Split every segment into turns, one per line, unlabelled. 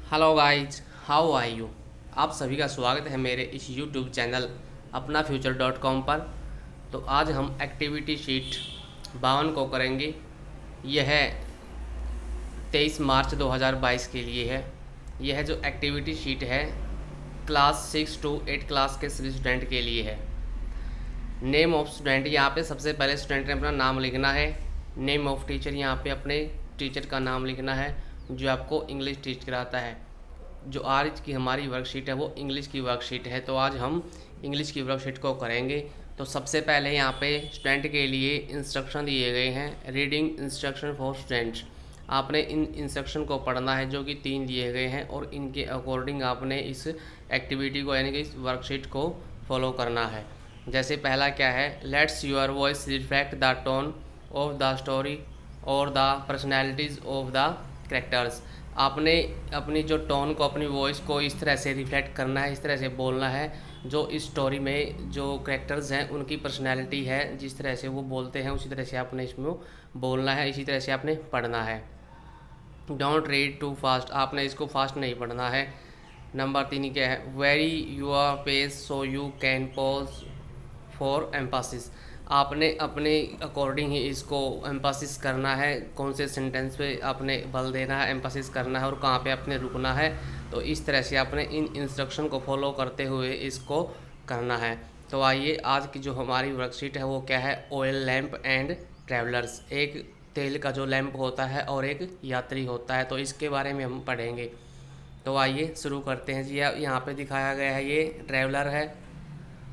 Hello guys, how are you. आप सभी का स्वागत है मेरे इस यूट्यूब चैनल अपना फ्यूचर डॉट कॉम पर। तो आज हम एक्टिविटी शीट 52 को करेंगे। यह 23 मार्च 2022 के लिए है। यह जो एक्टिविटी शीट है क्लास 6 to 8 क्लास के सभी स्टूडेंट के लिए है। नेम ऑफ स्टूडेंट, यहाँ पे सबसे पहले स्टूडेंट ने अपना नाम लिखना है। नेम ऑफ टीचर, यहाँ पे अपने टीचर का नाम लिखना है जो आपको इंग्लिश टीच कराता है। जो आज की हमारी वर्कशीट है वो इंग्लिश की वर्कशीट है, तो आज हम इंग्लिश की वर्कशीट को करेंगे। तो सबसे पहले यहाँ पे स्टूडेंट के लिए इंस्ट्रक्शन दिए गए हैं, रीडिंग इंस्ट्रक्शन फॉर स्टूडेंट्स। आपने इन इंस्ट्रक्शन को पढ़ना है जो कि 3 दिए गए हैं और इनके अकॉर्डिंग आपने इस एक्टिविटी को यानी कि इस वर्कशीट को फॉलो करना है। जैसे पहला क्या है, let's your voice reflect the tone of the story और the personalities of the characters. आपने अपनी जो टोन को, अपनी वॉइस को इस तरह से रिफ्लेक्ट करना है, इस तरह से बोलना है जो इस स्टोरी में जो कैरेक्टर्स हैं उनकी पर्सनैलिटी है, जिस तरह से वो बोलते हैं उसी तरह से आपने इसमें बोलना है, इसी तरह से आपने पढ़ना है। डोंट रीड टू फास्ट, आपने इसको फास्ट नहीं पढ़ना है। नंबर 3 क्या है, vary your pace so you can pause for emphasis. आपने अपने अकॉर्डिंग ही इसको एम्फासिस करना है, कौन से सेंटेंस पे आपने बल देना है, एम्फासिस करना है और कहाँ पे आपने रुकना है। तो इस तरह से आपने इन इंस्ट्रक्शन को फॉलो करते हुए इसको करना है। तो आइए, आज की जो हमारी वर्कशीट है वो क्या है, ऑयल लैम्प एंड ट्रैवलर्स। एक तेल का जो लैंप होता है और एक यात्री होता है, तो इसके बारे में हम पढ़ेंगे। तो आइए शुरू करते हैं जी। यहाँ पे दिखाया गया है, ये ट्रैवलर है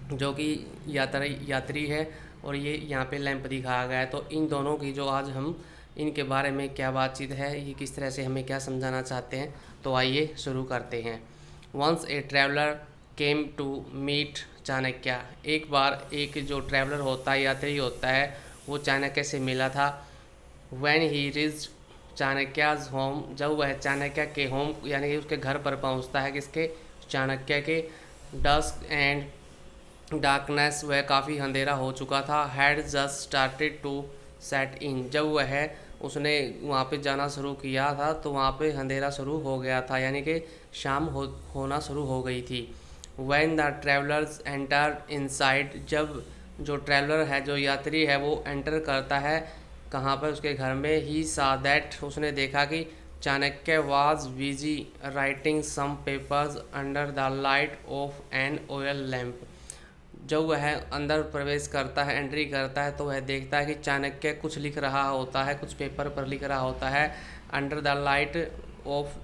जो कि यात्री है और ये यहाँ पे लैंप दिखाया गया है। तो इन दोनों की जो आज हम इनके बारे में क्या बातचीत है, ये किस तरह से हमें क्या समझाना चाहते हैं, तो आइए शुरू करते हैं। Once a traveller came to meet Chanakya. एक बार एक जो ट्रैवलर होता है, यात्री होता है, वो चाणक्य से मिला था। व्हेन ही रीच्ड चाणक्याज होम, जब वह चाणक्य के होम यानी कि उसके घर पर पहुंचता है, किसके, चाणक्य के। डस्क एंड डार्कनेस, वह काफ़ी अंधेरा हो चुका था। Had just started to set in, जब वह उसने वहाँ पे जाना शुरू किया था तो वहाँ पे अंधेरा शुरू हो गया था, यानी कि शाम होना शुरू हो गई थी। When the travellers enter inside, जब जो ट्रैवलर है, जो यात्री है, वो एंटर करता है कहाँ पर, उसके घर में। ही सा दैट, उसने देखा कि Chanakya was busy writing some papers under the light of an oil lamp. जब वह अंदर प्रवेश करता है, एंट्री करता है, तो वह देखता है कि चाणक्य कुछ लिख रहा होता है, कुछ पेपर पर लिख रहा होता है, under the light of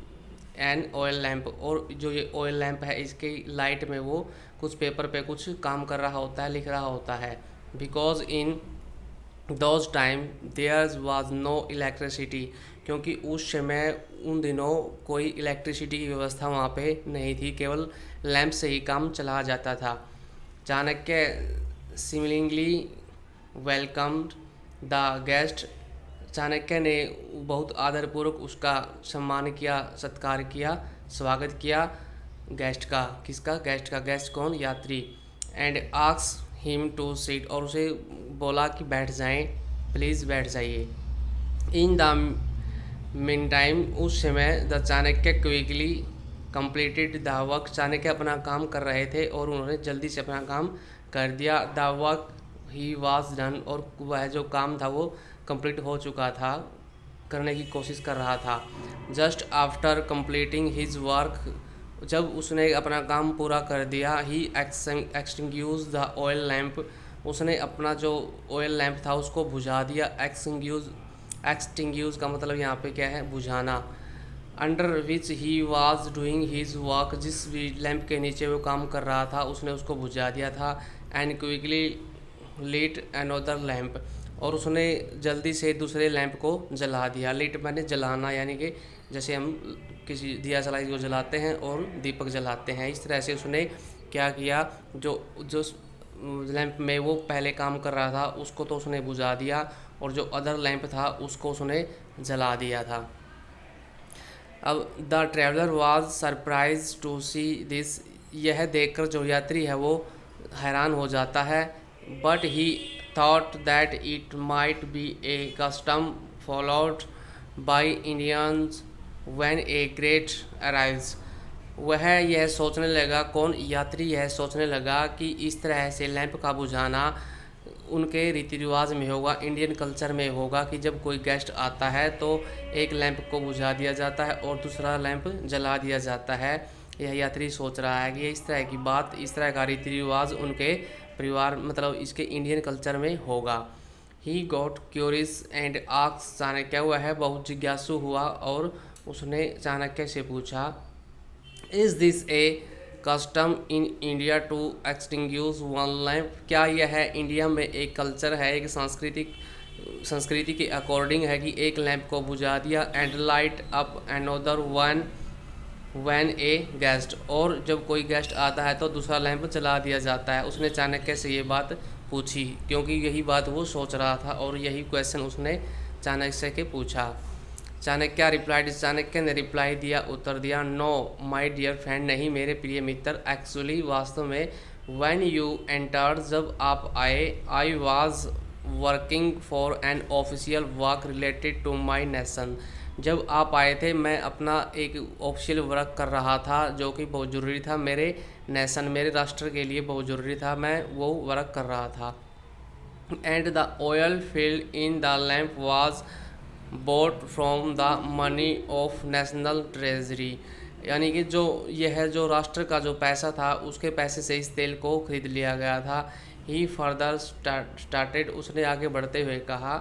an oil lamp. और जो ये ऑयल लैम्प है, इसकी लाइट में वो कुछ पेपर पे कुछ काम कर रहा होता है, लिख रहा होता है। Because in those time there was no electricity, क्योंकि उस समय उन दिनों कोई इलेक्ट्रिसिटी की व्यवस्था वहाँ पे नहीं थी, केवल लैंप से ही काम चला जाता था। Chanakya smilingly welcomed the guest, Chanakya ने बहुत आदरपूर्वक उसका सम्मान किया, सत्कार किया, स्वागत किया गेस्ट का। किसका, गेस्ट का। गेस्ट कौन, यात्री। And asked him to sit, और उसे बोला कि बैठ जाएं, प्लीज़ बैठ जाइए। इन द मीन टाइम, उस समय the Chanakya quickly completed the work, Chanakya अपना काम कर रहे थे और उन्होंने जल्दी से अपना काम कर दिया। The work he was done, और वह जो काम था वो कंप्लीट हो चुका था, करने की कोशिश कर रहा था। Just after completing his work, जब उसने अपना काम पूरा कर दिया, ही एक्सटिंग्यूज द ऑयल लैम्प, उसने अपना जो ऑयल लैम्प था उसको बुझा दिया। एक्सटिंग्यूज का मतलब यहाँ पे क्या है, बुझाना। Under which he was doing his work, जिस भी लैम्प के नीचे वो काम कर रहा था उसने उसको बुझा दिया था। एंड क्विकली लीट अनदर लैम्प, और उसने जल्दी से दूसरे लैंप को जला दिया। लीट मैंने जलाना, यानी कि जैसे हम किसी दिया सलाई को जलाते हैं और दीपक जलाते हैं, इस तरह से उसने क्या किया, जो जो लैंप में वो पहले काम कर रहा था उसको तो उसने बुझा दिया, और जो अदर लैंप था उसको उसने जला दिया था। अब the traveller was surprise to see this, यह देखकर जो यात्री है वो हैरान हो जाता है। But he thought that it might be A custom followed by Indians when a great arrives, वह यह सोचने लगा, कौन यात्री यह सोचने लगा कि इस तरह से लैंप का बुझाना उनके रीति रिवाज में होगा, इंडियन कल्चर में होगा कि जब कोई गेस्ट आता है तो एक लैंप को बुझा दिया जाता है और दूसरा लैंप जला दिया जाता है। यह यात्री सोच रहा है कि इस तरह की बात, इस तरह का रीति रिवाज उनके परिवार मतलब इसके इंडियन कल्चर में होगा। He got curious and asked, Chanakya वह बहुत जिज्ञासु हुआ और उसने चाणक्य से पूछा, is this a custom in India to extinguish one lamp, क्या यह इंडिया में एक कल्चर है, एक संस्कृति के अकॉर्डिंग है कि एक लैंप को बुझा दिया, and light up another one when A guest, और जब कोई गेस्ट आता है तो दूसरा लैंप जला दिया जाता है। उसने चाणक्य से ये बात पूछी क्योंकि यही बात वो सोच रहा था और यही क्वेश्चन उसने चाणक्य से के पूछा। चाणक्य रिप्लाइड, चाणक्य ने रिप्लाई दिया, उत्तर दिया, नो माय डियर फ्रेंड, नहीं मेरे प्रिय मित्र, एक्चुअली वास्तव में, व्हेन यू एंटर्ड, जब आप आए, I was working for an official work related to my nation, जब आप आए थे मैं अपना एक ऑफिशियल वर्क कर रहा था जो कि बहुत ज़रूरी था, मेरे नेशन मेरे राष्ट्र के लिए बहुत ज़रूरी था, मैं वो वर्क कर रहा था। And the oil field in the lamp was bought from the money of national treasury, यानी कि जो यह जो राष्ट्र का जो पैसा था उसके पैसे से इस तेल को खरीद लिया गया था। ही फर्दर स्टार्टेड, उसने आगे बढ़ते हुए कहा,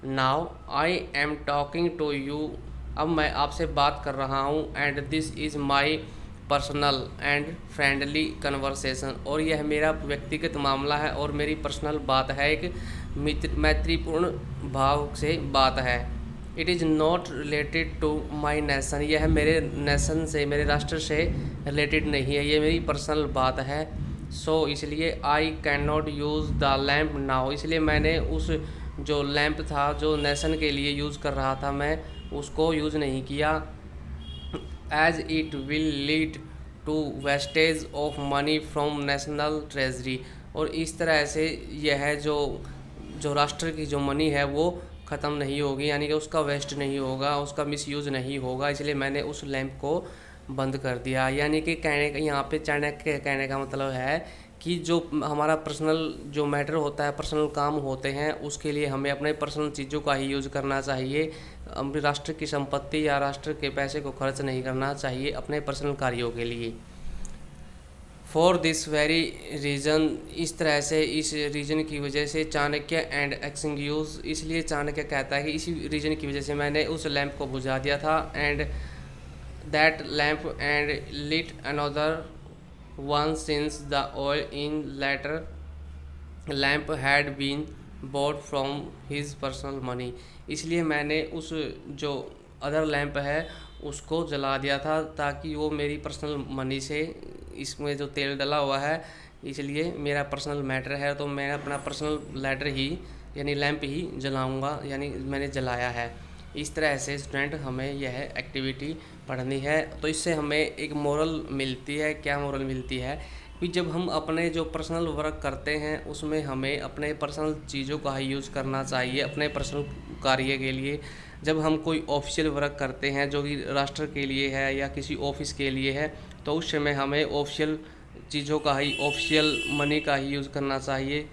now I am talking to you, अब मैं आपसे बात कर रहा हूँ, and this is my personal and friendly conversation, और यह मेरा व्यक्तिगत मामला है और मेरी पर्सनल बात है, एक मैत्रीपूर्ण भाव से बात है। It is not related to my nation, यह मेरे नेशन से, मेरे राष्ट्र से रिलेटेड नहीं है, ये मेरी पर्सनल बात है। सो इसलिए I can not use the lamp now, इसलिए मैंने उस जो लैम्प था जो नेशन के लिए यूज़ कर रहा था मैं उसको यूज़ नहीं किया। As it will lead to wastage of money from national treasury, और इस तरह से यह जो राष्ट्र की जो मनी है वो ख़त्म नहीं होगी, यानी कि उसका वेस्ट नहीं होगा, उसका मिसयूज़ नहीं होगा, इसलिए मैंने उस लैंप को बंद कर दिया। यानी कि कहने का यहाँ पे चाणक्य कहने का मतलब है कि जो हमारा पर्सनल जो मैटर होता है, पर्सनल काम होते हैं, उसके लिए हमें अपने पर्सनल चीज़ों का ही यूज़ करना चाहिए, अपने राष्ट्र की संपत्ति या राष्ट्र के पैसे को खर्च नहीं करना चाहिए अपने पर्सनल कार्यों के लिए। फॉर दिस वेरी रीज़न, इस तरह से, इस रीज़न की वजह से, चाणक्य एंड एक्सटिंग्विश, इसलिए चाणक्य कहता है कि इसी रीज़न की वजह से मैंने उस लैंप को बुझा दिया था, and that lamp and lit another one since the oil in latter lamp had been bought from his personal money, इसलिए मैंने उस जो अदर लैंप है उसको जला दिया था ताकि वो मेरी पर्सनल मनी से, इसमें जो तेल डला हुआ है इसलिए मेरा पर्सनल मैटर है, तो मैं अपना पर्सनल लेटर ही यानी लैंप ही जलाऊंगा, यानी मैंने जलाया है। इस तरह से स्टूडेंट हमें यह एक्टिविटी पढ़नी है। तो इससे हमें एक मोरल मिलती है। क्या मोरल मिलती है कि जब हम अपने जो पर्सनल वर्क करते हैं उसमें हमें अपने पर्सनल चीज़ों का ही यूज़ करना चाहिए अपने पर्सनल कार्य के लिए। जब हम कोई ऑफिशियल वर्क करते हैं जो कि राष्ट्र के लिए है या किसी ऑफिस के लिए है, तो उस समय हमें ऑफिशियल चीज़ों का ही, ऑफिशियल मनी का ही यूज़ करना चाहिए।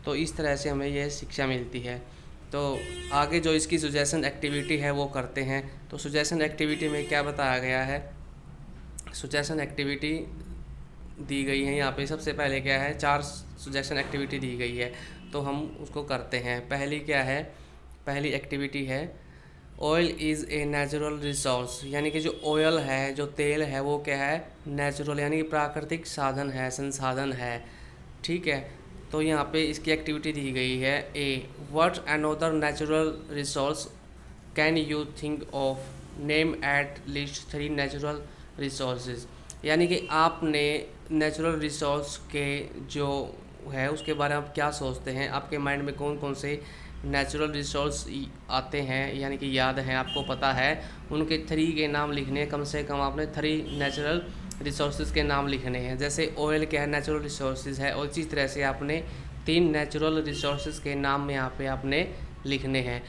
तो इस तरह से हमें यह शिक्षा मिलती है। तो आगे जो इसकी सुजेशन एक्टिविटी है वो करते हैं। तो सुजेशन एक्टिविटी में क्या बताया गया है, सुजेशन एक्टिविटी दी गई है यहाँ पे। सबसे पहले क्या है, 4 सुजेशन एक्टिविटी दी गई है, तो हम उसको करते हैं। पहली क्या है, पहली एक्टिविटी है oil is a natural resource, यानी कि जो ऑयल है, जो तेल है, वो क्या है, नेचुरल यानी कि प्राकृतिक साधन है, संसाधन है। ठीक है, तो यहाँ पे इसकी एक्टिविटी दी गई है। A, what another natural resource can you think of, name at least 3 natural resources, यानी कि आपने नेचुरल रिसोर्स के जो है उसके बारे में आप क्या सोचते हैं, आपके माइंड में कौन कौन से नेचुरल रिसोर्स आते हैं, यानी कि याद हैं, आपको पता है, उनके 3 के नाम लिखने, कम से कम आपने 3 नेचुरल रिसोर्सेज के नाम लिखने हैं। जैसे ऑयल क्या है, नेचुरल रिसोर्सेज है, और इसी तरह से आपने 3 नेचुरल रिसोर्सेज के नाम में यहाँ पे आपने लिखने हैं।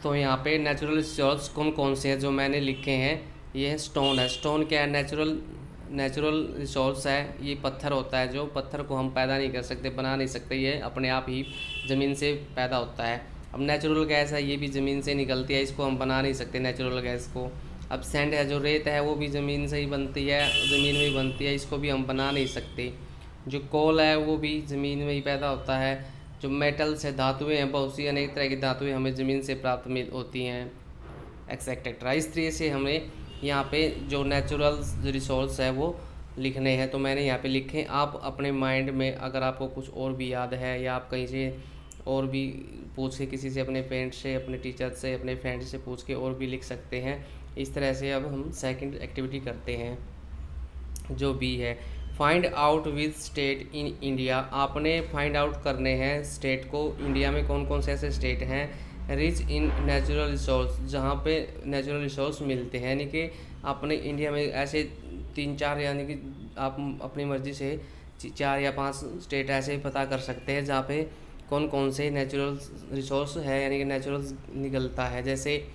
तो यहाँ पे नेचुरल रिसोर्स कौन कौन से हैं जो मैंने लिखे हैं, ये स्टोन है। स्टोन क्या है? नेचुरल रिसोर्स है। ये पत्थर होता है, जो पत्थर को हम पैदा नहीं कर सकते, बना नहीं सकते, ये अपने आप ही ज़मीन से पैदा होता है। अब नेचुरल गैस है, ये भी ज़मीन से निकलती है, इसको हम बना नहीं सकते नेचुरल गैस को। अब सैंड है, जो रेत है, वो भी ज़मीन से ही बनती है, ज़मीन में ही बनती है, इसको भी हम बना नहीं सकते। जो कोल है वो भी ज़मीन में ही पैदा होता है। जो मेटल्स है, धातुएँ हैं, बहुत सी अनेक तरह की धातुएँ हमें ज़मीन से प्राप्त होती हैं, एक्सेट्रा। इस तरह से हमें यहाँ पे जो नेचुरल रिसोर्स है वो लिखने हैं। तो मैंने यहाँ पे लिखे। आप अपने माइंड में अगर आपको कुछ और भी याद है या आप कहीं से और भी पूछ के, किसी से, अपने पेरेंट्स से, अपने टीचर से, अपने फ्रेंड से पूछ के और भी लिख सकते हैं। इस तरह से अब हम सेकंड एक्टिविटी करते हैं, जो बी है। Find out which state in India. आपने फाइंड आउट करने हैं स्टेट को, इंडिया में कौन कौन से ऐसे स्टेट हैं रिच इन नेचुरल रिसोर्स, जहाँ पे नेचुरल रिसोर्स मिलते हैं। यानी कि अपने इंडिया में ऐसे 3-4, यानी कि आप अपनी मर्ज़ी से 4 या 5 स्टेट ऐसे पता कर सकते हैं जहाँ पे कौन कौन से नेचुरल रिसोर्स है, यानी कि नेचुरल निकलता है। जैसे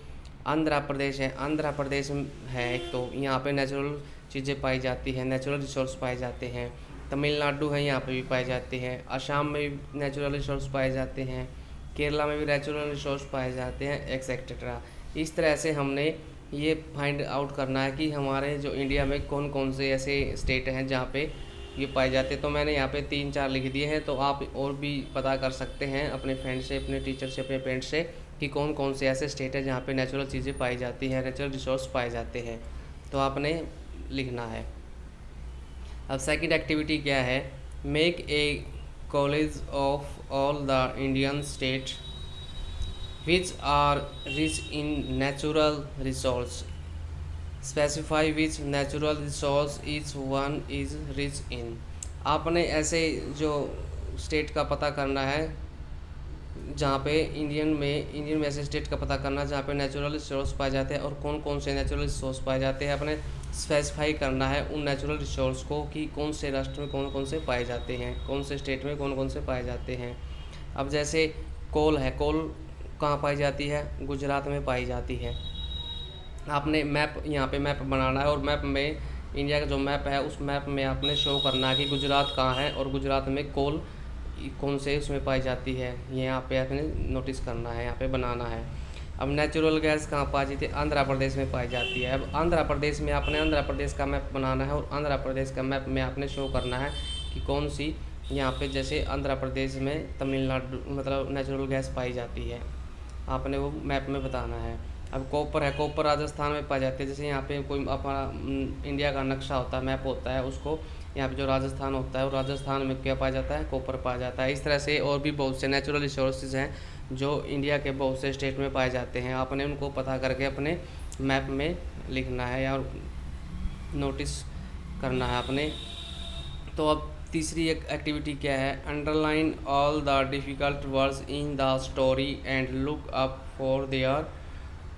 आंध्र प्रदेश है, आंध्र प्रदेश है एक, तो यहाँ पे नेचुरल चीज़ें पाई जाती हैं, नेचुरल रिसोर्स पाए जाते हैं। तमिलनाडु है, यहाँ पे भी पाए जाते हैं। असम में भी नेचुरल रिसोर्स पाए जाते हैं। केरला में भी नेचुरल रिसोर्स पाए जाते हैं, एक्सेट्रा। इस तरह से हमने ये फाइंड आउट करना है कि हमारे जो इंडिया में कौन कौन से ऐसे स्टेट हैं जहाँ पे ये पाए जाते हैं। तो मैंने यहाँ पे 3-4 लिख दिए हैं, तो आप और भी पता कर सकते हैं अपने फ्रेंड से, अपने टीचर से, अपने पेरेंट्स से कि कौन कौन से ऐसे स्टेट है जहाँ पे नेचुरल चीज़ें पाई जाती हैं, नेचुरल रिसोर्स पाए जाते हैं। तो आपने लिखना है। अब सेकंड एक्टिविटी क्या है? Make a college of all the Indian state which are rich in natural resource. Specify which natural resource each one is rich in. आपने ऐसे जो स्टेट का पता करना है जहाँ पे इंडियन में ऐसे स्टेट का पता करना है जहाँ पे नेचुरल रिसोर्स पाए जाते हैं और कौन कौन से नेचुरल रिसोर्स पाए जाते हैं। अपने स्पेसिफाई करना है उन नेचुरल रिसोर्स को कि कौन से राष्ट्र में कौन कौन से पाए जाते हैं, कौन से स्टेट में कौन कौन से पाए जाते हैं। अब जैसे कोल है, कोल कहाँ पाई जाती है? गुजरात में पाई जाती है। आपने मैप, यहाँ पे मैप बनाना है और मैप में, इंडिया का जो मैप है उस मैप में आपने शो करना है कि गुजरात कहाँ है और गुजरात में कोल कौन से उसमें पाई जाती है, ये यहाँ पे आपने नोटिस करना है, यहाँ पे बनाना है। अब नेचुरल गैस कहाँ पाई जाती है? आंध्र प्रदेश में पाई जाती है। अब आंध्र प्रदेश में आपने आंध्र प्रदेश का मैप बनाना है और आंध्र प्रदेश का मैप में आपने शो करना है कि कौन सी, यहाँ पे जैसे आंध्र प्रदेश में तमिलनाडु मतलब नेचुरल गैस पाई जाती है, आपने वो मैप में बताना है। अब कॉपर है, कॉपर राजस्थान में पाई जाती है। जैसे यहाँ पे कोई अपना इंडिया का नक्शा होता है, मैप होता है, उसको यहाँ पे जो राजस्थान होता है और राजस्थान में क्या पाया जाता है? कॉपर पाया जाता है। इस तरह से और भी बहुत से नेचुरल रिसोर्सेज हैं जो इंडिया के बहुत से स्टेट में पाए जाते हैं। आपने उनको पता करके अपने मैप में लिखना है या नोटिस करना है आपने। तो अब तीसरी एक एक्टिविटी क्या है? Underline all the difficult words in the story and look up for their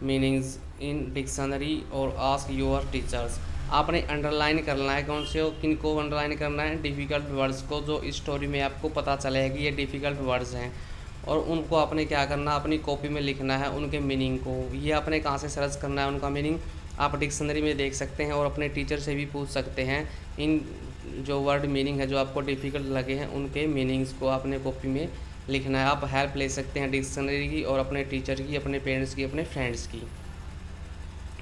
meanings in dictionary और आस्क योर टीचर्स। आपने अंडरलाइन करना है, कौन से, किन को अंडरलाइन करना है? डिफ़िकल्ट वर्ड्स को, जो इस स्टोरी में आपको पता चले कि ये डिफ़िकल्ट वर्ड्स हैं, और उनको आपने क्या करना, अपनी कॉपी में लिखना है उनके मीनिंग को। ये आपने कहाँ से सर्च करना है उनका मीनिंग? आप डिक्शनरी में देख सकते हैं और अपने टीचर से भी पूछ सकते हैं। इन जो वर्ड मीनिंग है जो आपको डिफ़िकल्ट लगे हैं उनके मीनिंग्स को आपने कॉपी में लिखना है। आप हेल्प ले सकते हैं डिक्शनरी की और अपने टीचर की, अपने पेरेंट्स की, अपने फ्रेंड्स की।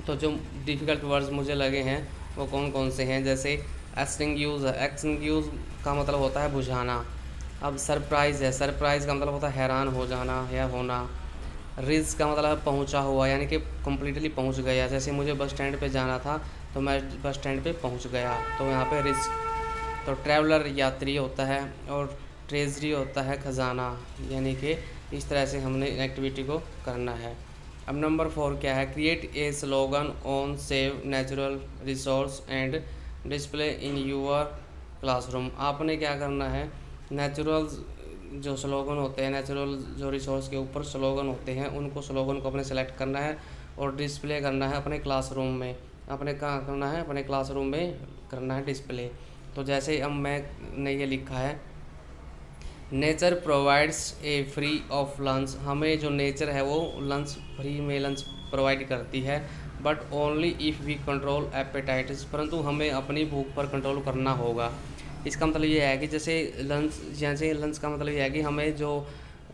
तो जो डिफ़िकल्ट वर्ड्स मुझे लगे हैं वो कौन कौन से हैं? जैसे एक्सटिंग्यूज है, एक्सटिंग्यूज का मतलब होता है बुझाना। अब सरप्राइज़ है, सरप्राइज़ का मतलब होता है हैरान हो जाना या होना। रीच का मतलब है पहुंचा हुआ, यानी कि कम्प्लीटली पहुंच गया। जैसे मुझे बस स्टैंड पे जाना था तो मैं बस स्टैंड पे पहुंच गया, तो यहाँ पे रीच। तो ट्रैवलर यात्री होता है और ट्रेजरी होता है खजाना, यानी कि इस तरह से हमने एक्टिविटी को करना है। अब नंबर 4 क्या है? Create a slogan on save natural resource and display in your classroom. आपने क्या करना है? नेचुरल जो स्लोगन होते हैं, नेचुरल जो रिसोर्स के ऊपर स्लोगन होते हैं, उनको स्लोगन को अपने सेलेक्ट करना है और डिस्प्ले करना है अपने क्लासरूम में। अपने कहाँ करना है? अपने क्लासरूम में करना है डिस्प्ले। तो जैसे अब मैंने ये लिखा है, nature provides a free of lunch. हमें जो नेचर है वो लंच फ्री में लंच प्रोवाइड करती है। But only if we control appetites, परंतु हमें अपनी भूख पर कंट्रोल करना होगा। इसका मतलब ये है कि जैसे लंच का मतलब ये है कि हमें जो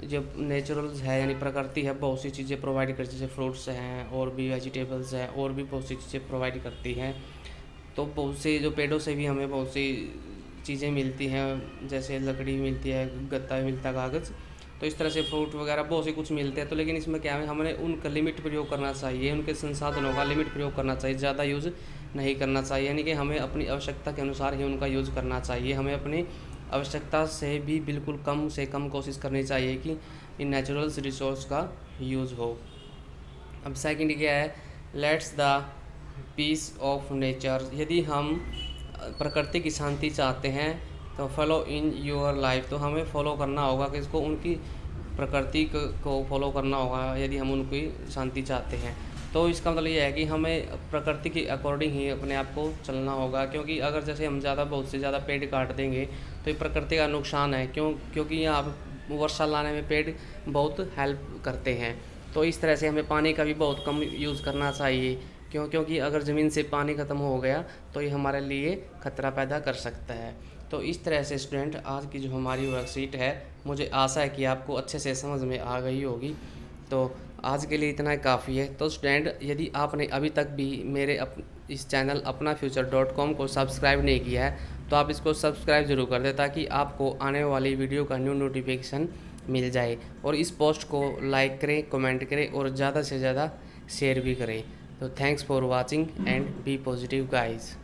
जो नेचुरल्स है यानी प्रकृति है बहुत सी चीज़ें प्रोवाइड करती है, जैसे फ्रूट्स हैं और भी वेजिटेबल्स हैं और भी बहुत सी चीज़ें प्रोवाइड करती हैं। तो बहुत सी जो पेड़ों से भी हमें बहुत सी चीज़ें मिलती हैं, जैसे लकड़ी मिलती है, गत्ता भी मिलता है, कागज़। तो इस तरह से फ्रूट वगैरह बहुत से कुछ मिलते हैं। तो लेकिन इसमें क्या है, हमें उनका लिमिट प्रयोग करना चाहिए, उनके संसाधनों का लिमिट प्रयोग करना चाहिए, ज़्यादा यूज़ नहीं करना चाहिए। यानी कि हमें अपनी आवश्यकता के अनुसार ही उनका यूज़ करना चाहिए। हमें अपनी आवश्यकता से भी बिल्कुल कम से कम कोशिश करनी चाहिए कि इन नेचुरल रिसोर्स का यूज़ हो। अब सेकंड क्या है, let's the peace of nature. यदि हम प्रकृति की शांति चाहते हैं तो फॉलो इन योर लाइफ, तो हमें फॉलो करना होगा कि इसको उनकी प्रकृति को फॉलो करना होगा यदि हम उनकी शांति चाहते हैं। तो इसका मतलब ये है कि हमें प्रकृति के अकॉर्डिंग ही अपने आप को चलना होगा, क्योंकि अगर जैसे हम बहुत से ज़्यादा पेड़ काट देंगे तो ये प्रकृति का नुकसान है। क्योंकि यहाँ वर्षा लाने में पेड़ बहुत हेल्प करते हैं। तो इस तरह से हमें पानी का भी बहुत कम यूज़ करना चाहिए, क्योंकि अगर ज़मीन से पानी ख़त्म हो गया तो ये हमारे लिए खतरा पैदा कर सकता है। तो इस तरह से स्टूडेंट, आज की जो हमारी वर्कशीट है, मुझे आशा है कि आपको अच्छे से समझ में आ गई होगी। तो आज के लिए इतना काफ़ी है। तो स्टूडेंट, यदि आपने अभी तक भी मेरे इस चैनल अपनाफ्यूचर.com को सब्सक्राइब नहीं किया है तो आप इसको सब्सक्राइब ज़रूर कर दें, ताकि आपको आने वाली वीडियो का न्यू नोटिफिकेशन मिल जाए। और इस पोस्ट को लाइक करें, कमेंट करें और ज़्यादा से ज़्यादा शेयर भी करें। तो thanks for watching and be positive guys.